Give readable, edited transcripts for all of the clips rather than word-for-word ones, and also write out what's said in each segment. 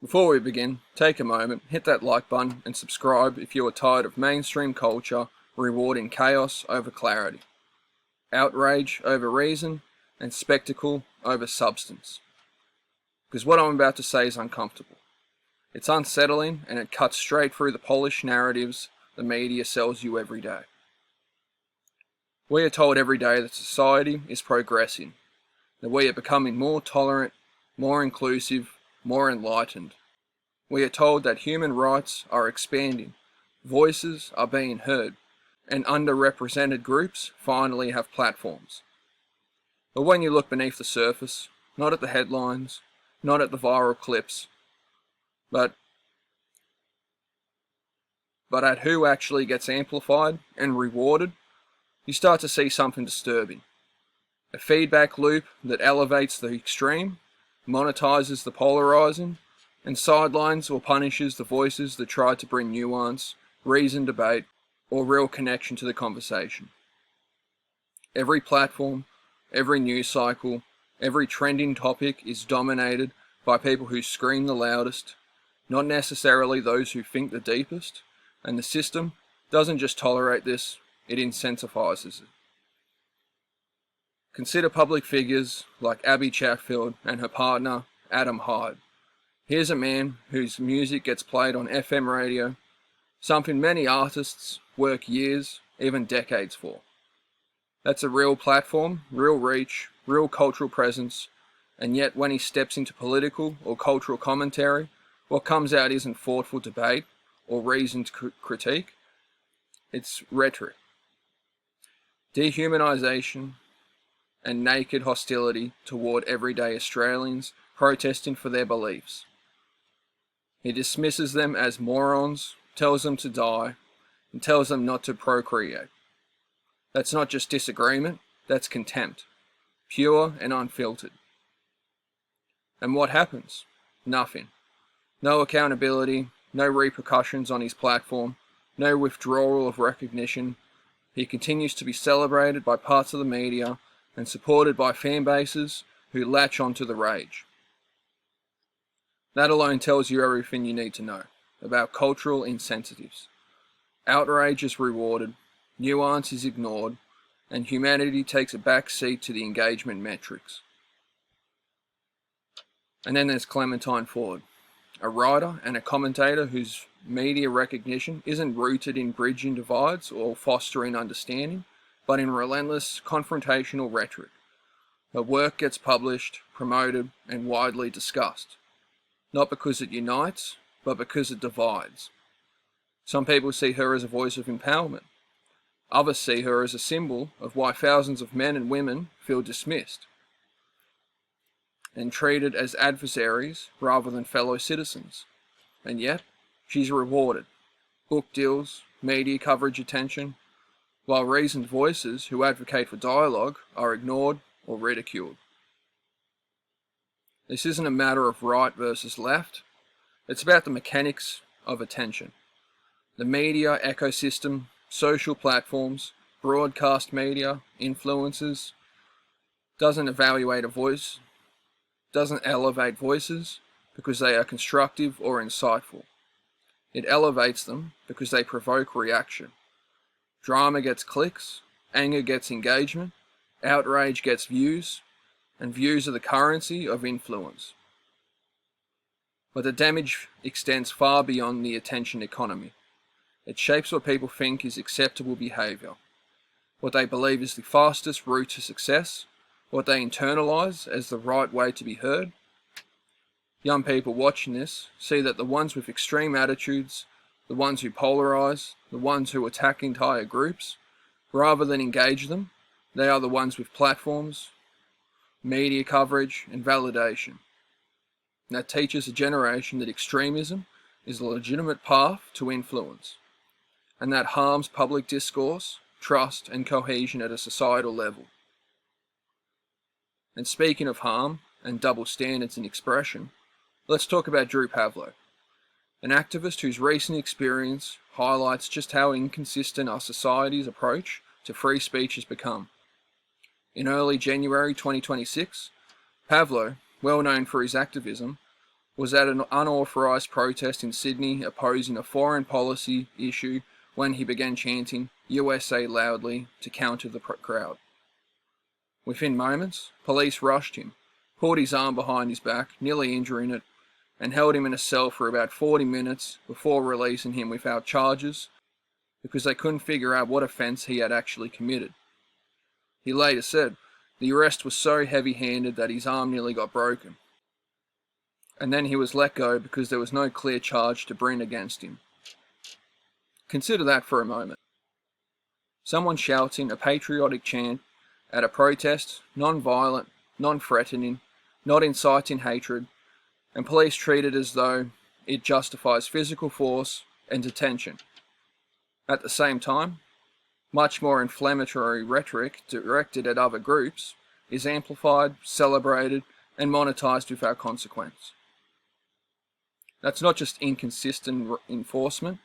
Before we begin, take a moment, hit that like button and subscribe if you are tired of mainstream culture rewarding chaos over clarity, outrage over reason, and spectacle over substance. Because what I'm about to say is uncomfortable. It's unsettling and it cuts straight through the polished narratives the media sells you every day. We are told every day that society is progressing, that we are becoming more tolerant, more inclusive, more enlightened. We are told that human rights are expanding, voices are being heard, and underrepresented groups finally have platforms. But when you look beneath the surface, not at the headlines, not at the viral clips, but at who actually gets amplified and rewarded, you start to see something disturbing. A feedback loop that elevates the extreme, monetizes the polarizing, and sidelines or punishes the voices that try to bring nuance, reasoned debate, or real connection to the conversation. Every platform, every news cycle, every trending topic is dominated by people who scream the loudest, not necessarily those who think the deepest, and the system doesn't just tolerate this, it incentivizes it. Consider public figures like Abby Chatfield and her partner, Adam Hyde. Here's a man whose music gets played on FM radio, something many artists work years, even decades for. That's a real platform, real reach, real cultural presence, and yet when he steps into political or cultural commentary, what comes out isn't thoughtful debate or reasoned critique, it's rhetoric. Dehumanization and naked hostility toward everyday Australians protesting for their beliefs. He dismisses them as morons, tells them to die, and tells them not to procreate. That's not just disagreement, that's contempt, pure and unfiltered. And what happens? Nothing. No accountability, no repercussions on his platform, no withdrawal of recognition. He continues to be celebrated by parts of the media and supported by fan bases who latch onto the rage. That alone tells you everything you need to know about cultural incentives. Outrage is rewarded, nuance is ignored, and humanity takes a back seat to the engagement metrics. And then there's Clementine Ford, a writer and a commentator whose media recognition isn't rooted in bridging divides or fostering understanding, but in relentless confrontational rhetoric. Her work gets published, promoted, and widely discussed. Not because it unites, but because it divides. Some people see her as a voice of empowerment. Others see her as a symbol of why thousands of men and women feel dismissed and treated as adversaries rather than fellow citizens. And yet, she's rewarded. Book deals, media coverage attention, while reasoned voices who advocate for dialogue are ignored or ridiculed. This isn't a matter of right versus left, it's about the mechanics of attention. The media ecosystem, social platforms, broadcast media, influencers, doesn't evaluate a voice, doesn't elevate voices because they are constructive or insightful. It elevates them because they provoke reaction. Drama gets clicks, anger gets engagement, outrage gets views, and views are the currency of influence. But the damage extends far beyond the attention economy. It shapes what people think is acceptable behaviour, what they believe is the fastest route to success, what they internalise as the right way to be heard. Young people watching this see that the ones with extreme attitudes, the ones who polarise, the ones who attack entire groups, rather than engage them, they are the ones with platforms, media coverage, and validation. And that teaches a generation that extremism is a legitimate path to influence, and that harms public discourse, trust, and cohesion at a societal level. And speaking of harm and double standards in expression, let's talk about Drew Pavlo, an activist whose recent experience highlights just how inconsistent our society's approach to free speech has become. In early January 2026, Pavlo, well known for his activism, was at an unauthorised protest in Sydney opposing a foreign policy issue when he began chanting USA loudly to counter the crowd. Within moments, police rushed him, pulled his arm behind his back, nearly injuring it, and held him in a cell for about 40 minutes before releasing him without charges because they couldn't figure out what offence he had actually committed. He later said the arrest was so heavy-handed that his arm nearly got broken. And then he was let go because there was no clear charge to bring against him. Consider that for a moment. Someone shouting a patriotic chant at a protest, non-violent, non-threatening, not inciting hatred, and police treat it as though it justifies physical force and detention. At the same time, much more inflammatory rhetoric directed at other groups is amplified, celebrated, and monetized without consequence. That's not just inconsistent enforcement,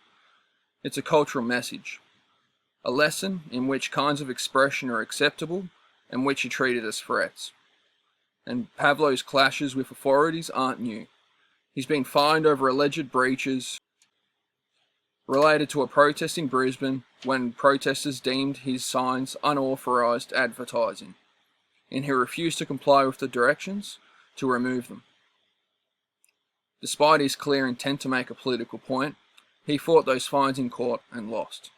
it's a cultural message. A lesson in which kinds of expression are acceptable and which are treated as threats. And Pavlov's clashes with authorities aren't new. He's been fined over alleged breaches related to a protest in Brisbane when protesters deemed his signs unauthorised advertising, and he refused to comply with the directions to remove them. Despite his clear intent to make a political point, he fought those fines in court and lost,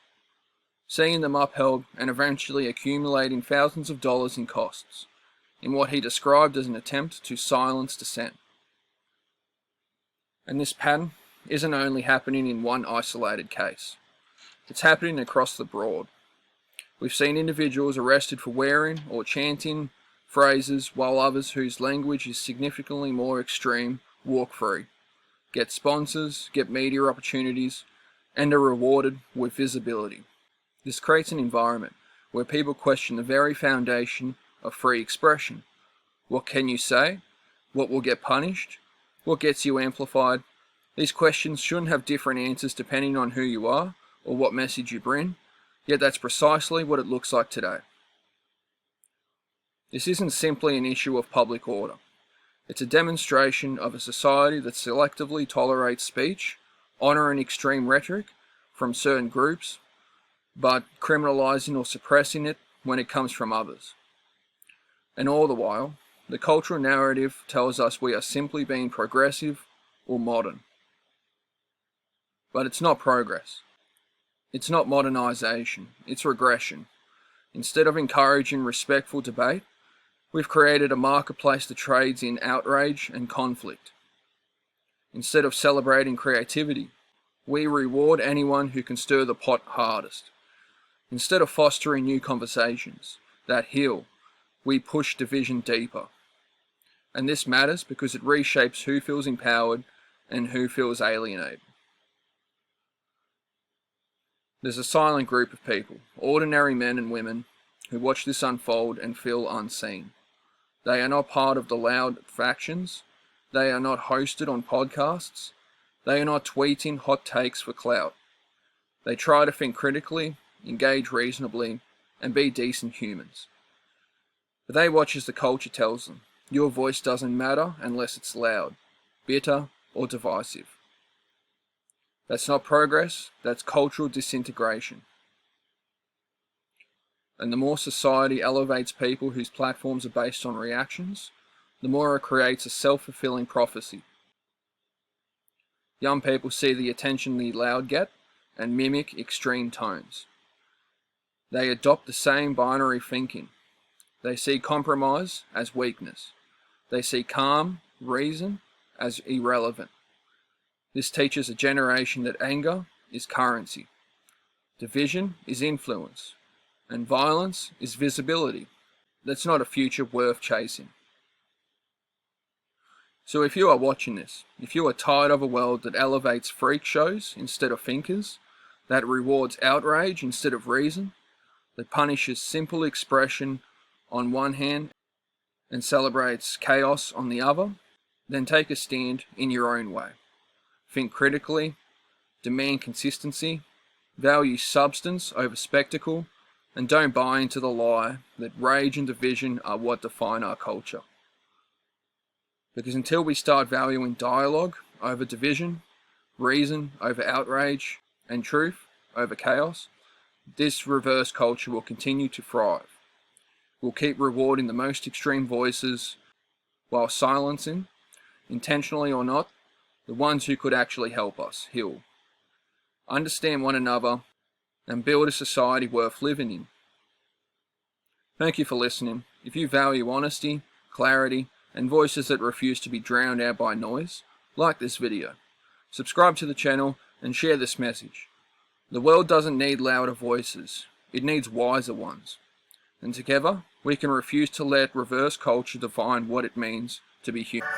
seeing them upheld and eventually accumulating thousands of dollars in costs, in what he described as an attempt to silence dissent. And this pattern isn't only happening in one isolated case. It's happening across the board. We've seen individuals arrested for wearing or chanting phrases, while others whose language is significantly more extreme walk free, get sponsors, get media opportunities, and are rewarded with visibility. This creates an environment where people question the very foundation of free expression. What can you say? What will get punished? What gets you amplified? These questions shouldn't have different answers depending on who you are or what message you bring, yet that's precisely what it looks like today. This isn't simply an issue of public order. It's a demonstration of a society that selectively tolerates speech, honouring extreme rhetoric from certain groups, but criminalising or suppressing it when it comes from others. And all the while, the cultural narrative tells us we are simply being progressive or modern. But it's not progress. It's not modernisation. It's regression. Instead of encouraging respectful debate, we've created a marketplace that trades in outrage and conflict. Instead of celebrating creativity, we reward anyone who can stir the pot hardest. Instead of fostering new conversations that heal, we push division deeper. And this matters because it reshapes who feels empowered and who feels alienated. There's a silent group of people, ordinary men and women, who watch this unfold and feel unseen. They are not part of the loud factions. They are not hosted on podcasts. They are not tweeting hot takes for clout. They try to think critically, engage reasonably, and be decent humans. But they watch as the culture tells them, your voice doesn't matter unless it's loud, bitter, or divisive. That's not progress, that's cultural disintegration. And the more society elevates people whose platforms are based on reactions, the more it creates a self-fulfilling prophecy. Young people see the attention the loud get and mimic extreme tones. They adopt the same binary thinking. They see compromise as weakness. They see calm, reason, as irrelevant. This teaches a generation that anger is currency, division is influence, and violence is visibility. That's not a future worth chasing. So if you are watching this, if you are tired of a world that elevates freak shows instead of thinkers, that rewards outrage instead of reason, that punishes simple expression on one hand and celebrates chaos on the other, then take a stand in your own way. Think critically, demand consistency, value substance over spectacle, and don't buy into the lie that rage and division are what define our culture. Because until we start valuing dialogue over division, reason over outrage, and truth over chaos, this reverse culture will continue to thrive. We'll keep rewarding the most extreme voices while silencing, intentionally or not, the ones who could actually help us heal, understand one another, and build a society worth living in. Thank you for listening. If you value honesty, clarity, and voices that refuse to be drowned out by noise, like this video, subscribe to the channel, and share this message. The world doesn't need louder voices, it needs wiser ones. And together, we can refuse to let reverse culture define what it means to be human.